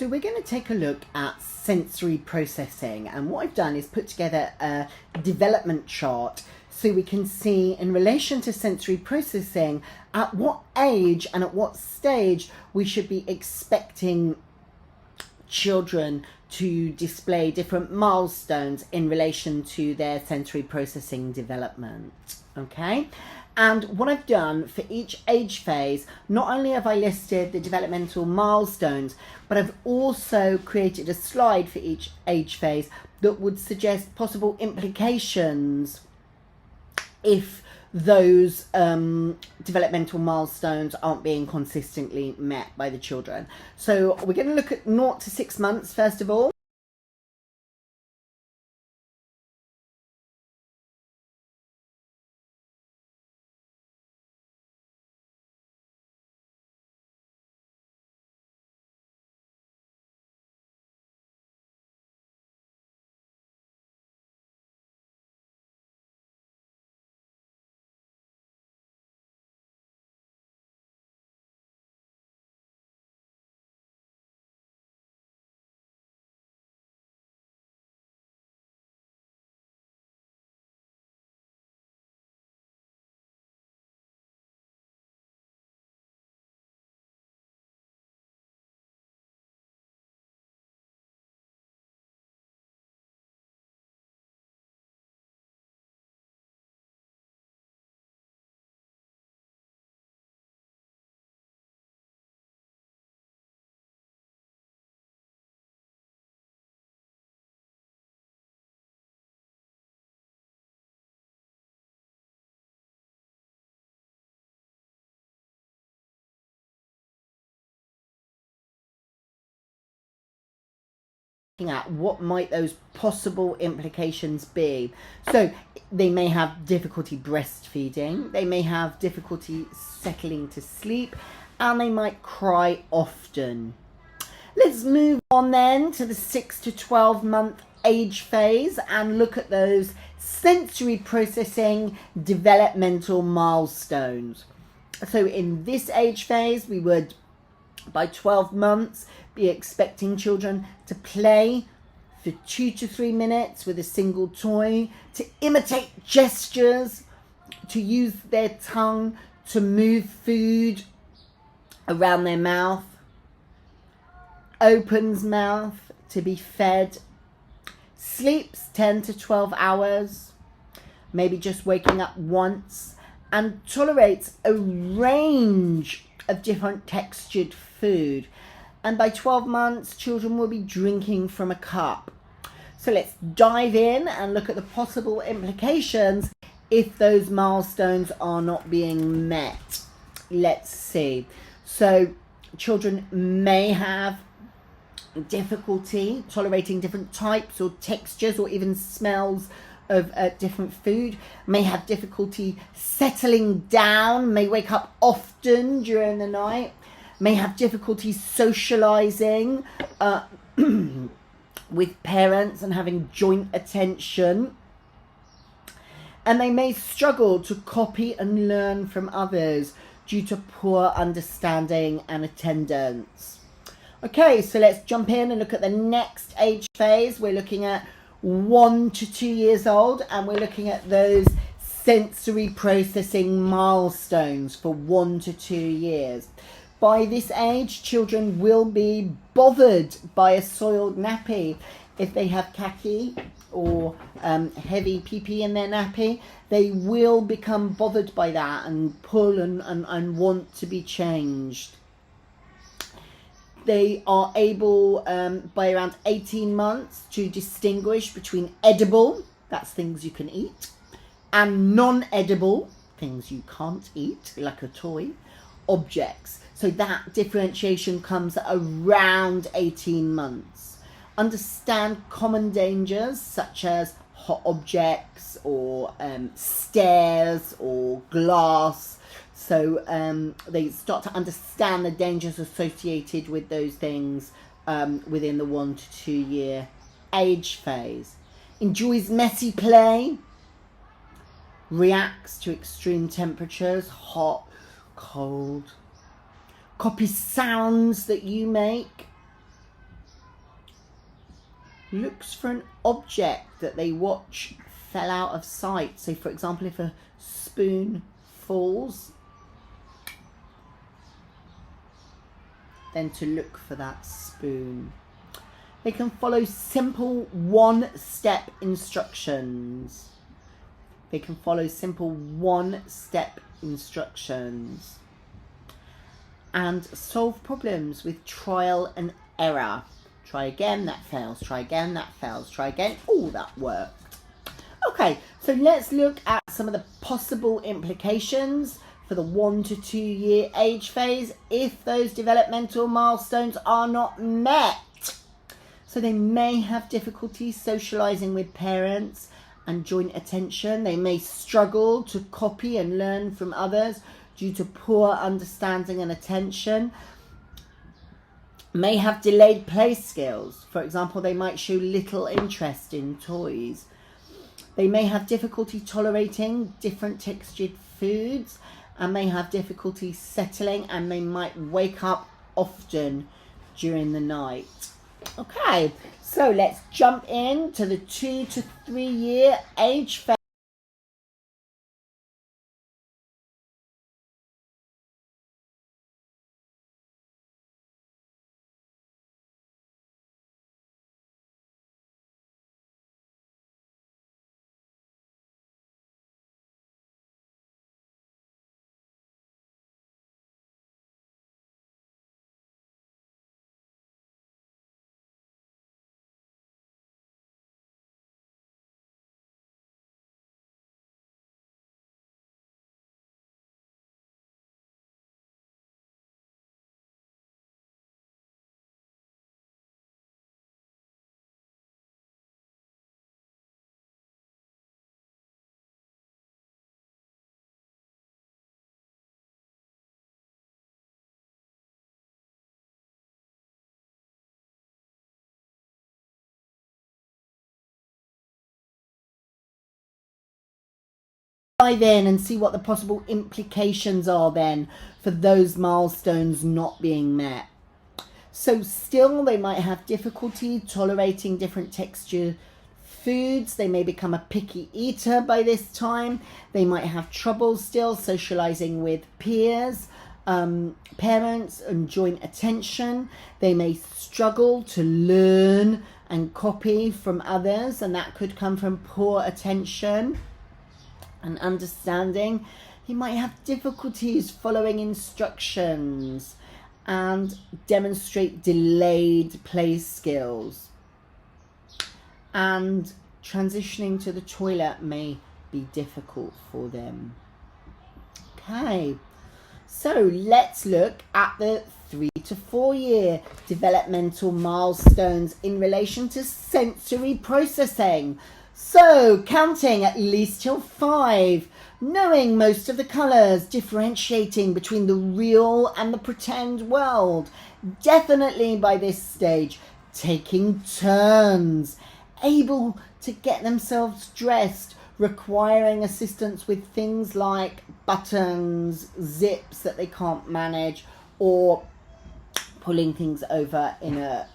So we're going to take a look at sensory processing, and what I've done is put together a development chart so we can see in relation to sensory processing at what age and at what stage we should be expecting children to display different milestones in relation to their sensory processing development. Okay, and what I've done for each age phase, not only have I listed the developmental milestones, but I've also created a slide for each age phase that would suggest possible implications if those developmental milestones aren't being consistently met by the children. So we're going to look at 0 to 6 months first of all. At what might those possible implications be. So they may have difficulty breastfeeding, they may have difficulty settling to sleep, and they might cry often. Let's move on then to the 6 to 12 month age phase and look at those sensory processing developmental milestones. So in this age phase, we would, by 12 months, be expecting children to play for 2 to 3 minutes with a single toy, to imitate gestures, to use their tongue to move food around their mouth, opens mouth to be fed, sleeps 10 to 12 hours, maybe just waking up once, and tolerates a range of different textured food. And by 12 months, children will be drinking from a cup. So let's dive in and look at the possible implications if those milestones are not being met. Let's see. So children may have difficulty tolerating different types or textures or even smells of different food, may have difficulty settling down, may wake up often during the night, may have difficulty socializing with parents and having joint attention, and they may struggle to copy and learn from others due to poor understanding and attendance. Okay, so let's jump in and look at the next age phase. We're looking at 1 to 2 years old, and we're looking at those sensory processing milestones for 1 to 2 years. By this age, children will be bothered by a soiled nappy. If they have khaki or heavy pee-pee in their nappy, they will become bothered by that and pull and want to be changed. They are able, by around 18 months, to distinguish between edible, that's things you can eat, and non-edible, things you can't eat, like a toy, objects. So that differentiation comes around 18 months. Understand common dangers such as hot objects or stairs or glass. So they start to understand the dangers associated with those things within the 1 to 2 year age phase. Enjoys messy play. Reacts to extreme temperatures, hot, cold. Copies sounds that you make. looks for an object that they watch fell out of sight. So for example, if a spoon falls, then to look for that spoon. They can follow simple one-step instructions. They can follow simple one-step instructions. And solve problems with trial and error. Try again, that fails. Try again, that fails. Try again. Oh, that worked. Okay, so let's look at some of the possible implications for the 1 to 2 year age phase if those developmental milestones are not met. So they may have difficulty socializing with parents and joint attention. They may struggle to copy and learn from others due to poor understanding and attention. May have delayed play skills. For example, they might show little interest in toys. They may have difficulty tolerating different textured foods and may have difficulty settling, and they might wake up often during the night. Okay, so let's jump into the 2 to 3 year age phase. Dive in and see what the possible implications are then for those milestones not being met. So still they might have difficulty tolerating different texture foods. They may become a picky eater by this time. They might have trouble still socializing with peers, parents, and joint attention. They may struggle to learn and copy from others, and that could come from poor attention and understanding. He might have difficulties following instructions and demonstrate delayed play skills. And transitioning to the toilet may be difficult for them. Okay, so let's look at the 3 to 4 year developmental milestones in relation to sensory processing. So, counting at least till 5, knowing most of the colours, differentiating between the real and the pretend world. Definitely by this stage, taking turns, able to get themselves dressed, requiring assistance with things like buttons, zips that they can't manage, or pulling things over in a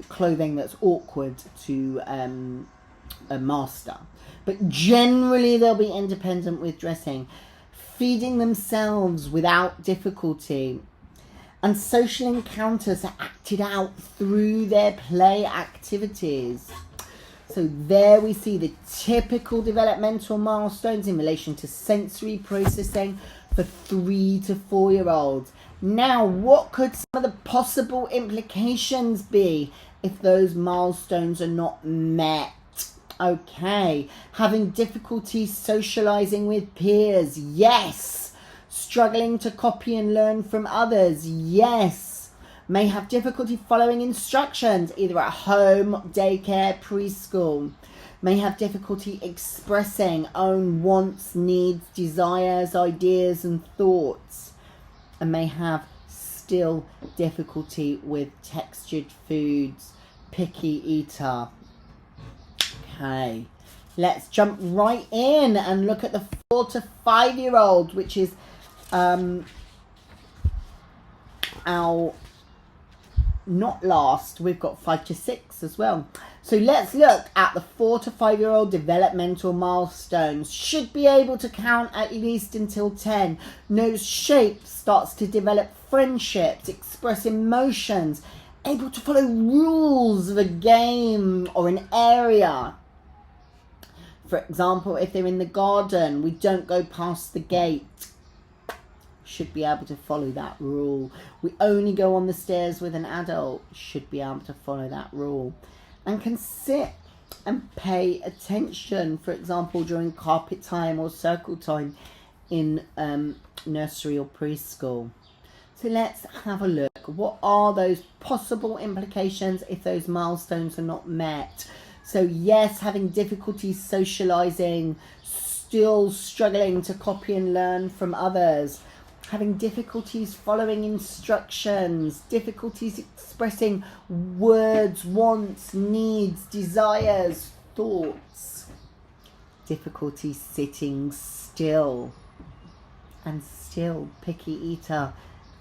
clothing that's awkward to a master. But generally they'll be independent with dressing, feeding themselves without difficulty, and social encounters are acted out through their play activities. So there we see the typical developmental milestones in relation to sensory processing for 3 to 4 year olds. Now, what could some of the possible implications be if those milestones are not met? Okay, having difficulty socializing with peers, yes. Struggling to copy and learn from others, yes. May have difficulty following instructions, either at home, daycare, preschool. May have difficulty expressing own wants, needs, desires, ideas and thoughts. And may have still difficulty with textured foods, picky eater. Okay, let's jump right in and look at the 4 to 5 year old, which is our not last, we've got 5 to 6 as well. So let's look at the 4 to 5-year-old developmental milestones. Should be able to count at least until 10. Knows shapes, starts to develop friendships, express emotions, able to follow rules of a game or an area. For example, if they're in the garden, we don't go past the gate. Should be able to follow that rule. We only go on the stairs with an adult. Should be able to follow that rule. And can sit and pay attention, for example, during carpet time or circle time in nursery or preschool. So let's have a look. What are those possible implications if those milestones are not met? So yes, having difficulties socializing, still struggling to copy and learn from others, having difficulties following instructions, difficulties expressing words, wants, needs, desires, thoughts, difficulties sitting still and still, picky eater,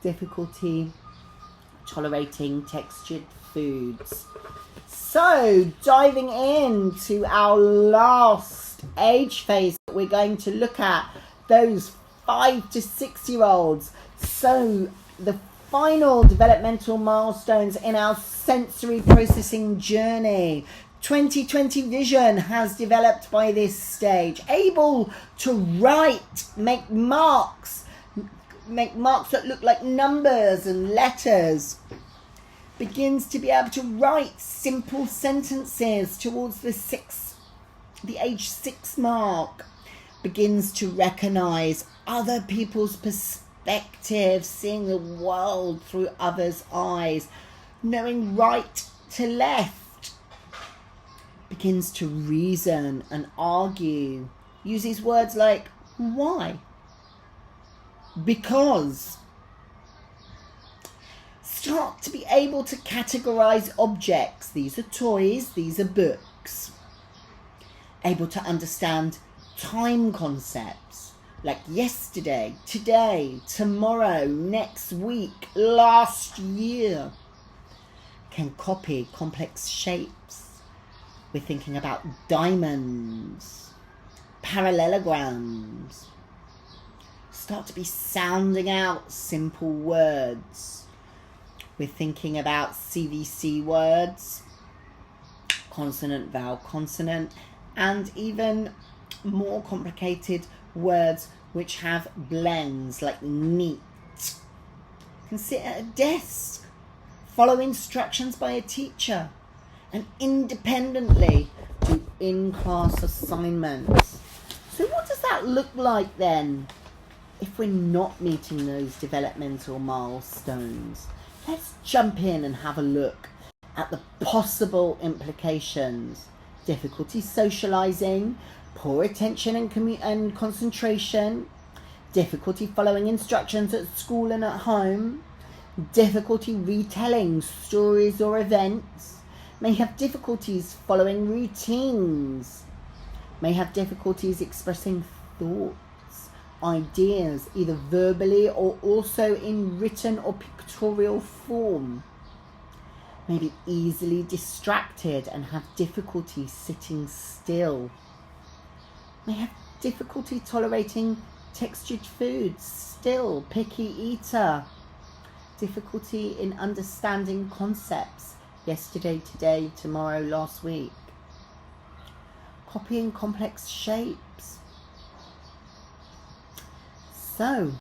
difficulty tolerating textured foods. So diving into our last age phase that we're going to look at, those 5 to 6-year-olds. So the final developmental milestones in our sensory processing journey. 20/20 vision has developed by this stage. Able to write, make marks that look like numbers and letters. Begins to be able to write simple sentences towards the age 6 mark. Begins to recognize other people's perspectives, seeing the world through others' eyes, knowing right to left. Begins to reason and argue. Uses words like why, because. Start to be able to categorize objects. These are toys, these are books. Able to understand time concepts like yesterday, today, tomorrow, next week, last year. Can copy complex shapes. We're thinking about diamonds, parallelograms. Start to be sounding out simple words. We're thinking about CVC words, consonant, vowel, consonant, and even more complicated words which have blends like neat. Can sit at a desk, follow instructions by a teacher, and independently do in-class assignments. So what does that look like then if we're not meeting those developmental milestones? Let's jump in and have a look at the possible implications. Difficulty socializing, poor attention and concentration, difficulty following instructions at school and at home, difficulty retelling stories or events, may have difficulties following routines, may have difficulties expressing thoughts, ideas, either verbally or also in written or pictorial form. May be easily distracted and have difficulty sitting still. May have difficulty tolerating textured foods, still, picky eater. Difficulty in understanding concepts, yesterday, today, tomorrow, last week. Copying complex shapes. So